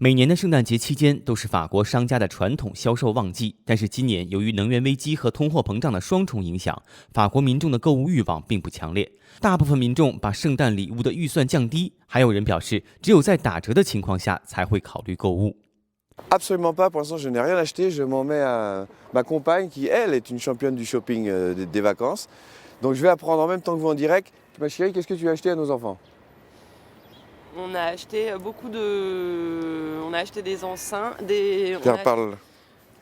每年的圣诞节期间都是法国商家的传统销售旺季，但是今年由于能源危机和通货膨胀的双重影响，法国民众的购物欲望并不强烈。大部分民众把圣诞礼物的预算降低，还有人表示，只有在打折的情况下才会考虑购物。Absolument pas, pour l'instant je n'ai rien acheté, je m'en mets à ma compagne qui elle est une championne du shopping des vacances. Donc je vais apprendre en même temps que vous en direct. Ma chérie, qu'est-ce que tu as acheté à nos enfants? On a acheté On a acheté des enceintes,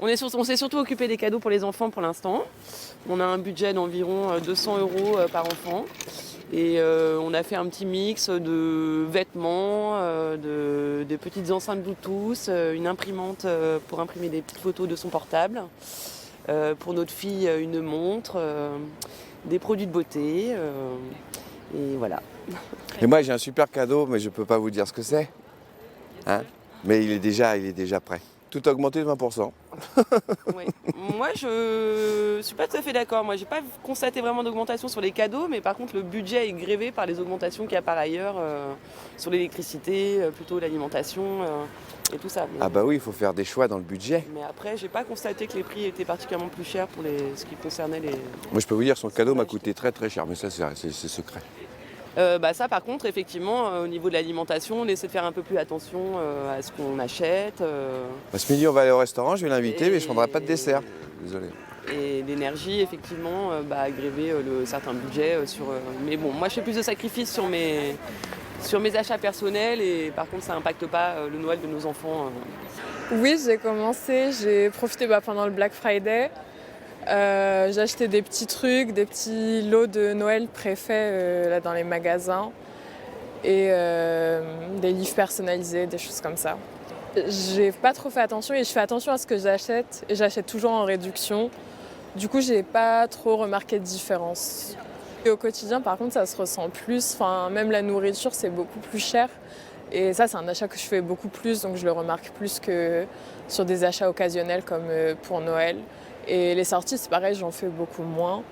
on s'est surtout occupé des cadeaux pour les enfants pour l'instant. On a un budget d'environ 200 € par enfant. Et on a fait un petit mix de vêtements, de petites enceintes Bluetooth, une imprimante pour imprimer des petites photos de son portable. Pour notre fille, une montre, des produits de beauté. Et voilà. Et moi j'ai un super cadeau, mais je ne peux pas vous dire ce que c'est. Hein? Mais il est déjà prêt. Tout a augmenté de 20%. Ouais. Moi, je suis pas tout à fait d'accord. Moi, j'ai pas constaté vraiment d'augmentation sur les cadeaux, mais par contre, le budget est grévé par les augmentations qu'il y a par ailleurs sur l'électricité, plutôt l'alimentation et tout ça. Mais, Ah bah oui, il faut faire des choix dans le budget. Mais après, j'ai pas constaté que les prix étaient particulièrement plus chers pour ce qui concernait les... Moi, je peux vous dire, son cadeau m'a coûté très très cher, mais ça, c'est secret. Ça par contre effectivement au niveau de l'alimentation on essaie de faire un peu plus attention à ce qu'on achète. Ce midi on va aller au restaurant, je vais l'inviter mais je ne prendrai pas de dessert. Désolé. Et l'énergie effectivement a grévé certains budgets mais bon moi je fais plus de sacrifices sur mes achats personnels et par contre ça n'impacte pas le Noël de nos enfants. Oui j'ai commencé, j'ai profité pendant le Black Friday. J'ai acheté des petits trucs, des petits lots de Noël préfaits là dans les magasins et des livres personnalisés, des choses comme ça. J'ai pas trop fait attention et je fais attention à ce que j'achète et j'achète toujours en réduction. Du coup, j'ai pas trop remarqué de différence. Et au quotidien, par contre, ça se ressent plus. Enfin, même la nourriture, c'est beaucoup plus cher. Et ça, c'est un achat que je fais beaucoup plus, donc je le remarque plus que sur des achats occasionnels comme pour Noël. Et les sorties, c'est pareil, j'en fais beaucoup moins.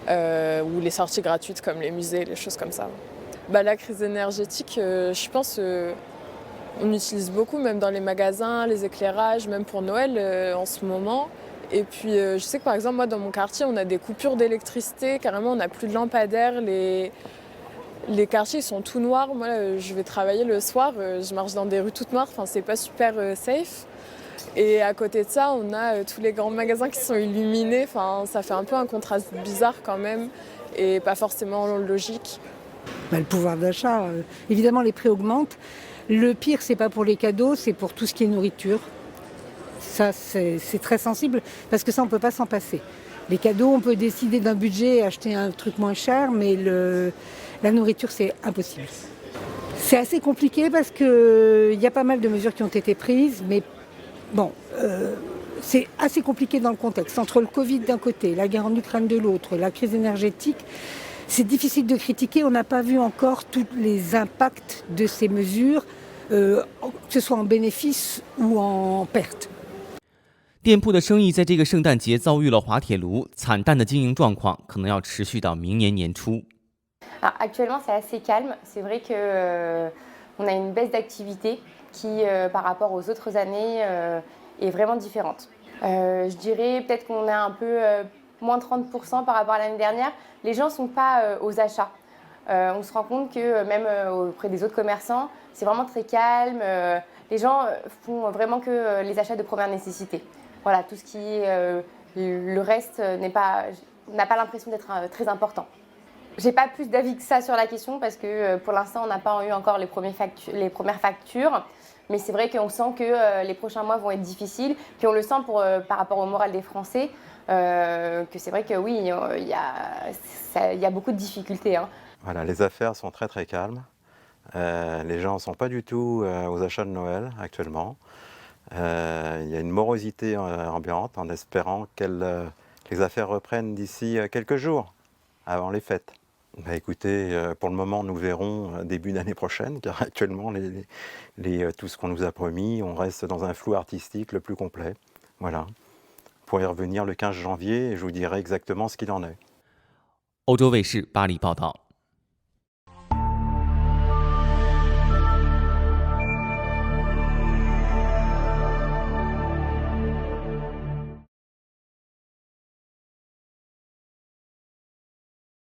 Ou les sorties gratuites comme les musées, les choses comme ça. La crise énergétique, je pense, on utilise beaucoup, même dans les magasins, les éclairages, même pour Noël en ce moment. Et puis je sais que par exemple, moi dans mon quartier, on a des coupures d'électricité, carrément on n'a plus de lampadaires, les quartiers sont tout noirs. Moi, je vais travailler le soir, je marche dans des rues toutes noires, enfin c'est pas super safe. Et à côté de ça, on a tous les grands magasins qui sont illuminés. Enfin, ça fait un peu un contraste bizarre quand même et pas forcément logique. Le pouvoir d'achat, évidemment les prix augmentent. Le pire, c'est pas pour les cadeaux, c'est pour tout ce qui est nourriture. Ça, c'est très sensible parce que ça, on peut pas s'en passer. Les cadeaux, on peut décider d'un budget et acheter un truc moins cher, mais la nourriture, c'est impossible. C'est assez compliqué parce qu'il y a pas mal de mesures qui ont été prises, mais bon, c'est assez compliqué dans le contexte. Entre le Covid d'un côté, la guerre en Ukraine de l'autre, la crise énergétique, c'est difficile de critiquer. On n'a pas vu encore tous les impacts de ces mesures, que ce soit en bénéfice ou en perte. 店铺的生意在这个圣诞节遭遇了滑铁卢，惨淡的经营状况可能要持续到明年年初。Alors, actuellement, c'est assez calme. C'est vrai qu'on a une baisse d'activité qui, par rapport aux autres années, est vraiment différente. Je dirais peut-être qu'on est un peu moins 30% par rapport à l'année dernière. Les gens ne sont pas aux achats. On se rend compte que même auprès des autres commerçants, c'est vraiment très calme. Les gens font vraiment que les achats de première nécessité. Voilà, tout ce qui est le reste n'a pas l'impression d'être très important. J'ai pas plus d'avis que ça sur la question parce que pour l'instant, on n'a pas eu encore les premières factures. Mais c'est vrai qu'on sent que les prochains mois vont être difficiles. Puis on le sent par rapport au moral des Français, que c'est vrai que oui, il y a beaucoup de difficultés. Hein. Voilà, les affaires sont très très calmes. Les gens ne sont pas du tout aux achats de Noël actuellement. Il y a une morosité ambiante en espérant que les affaires reprennent d'ici quelques jours, avant les fêtes. Écoutez, pour le moment, nous verrons début d'année prochaine, car actuellement, tout ce qu'on nous a promis, on reste dans un flou artistique le plus complet. Voilà. Pour y revenir le 15 janvier, je vous dirai exactement ce qu'il en est. 欧洲卫视巴黎报道。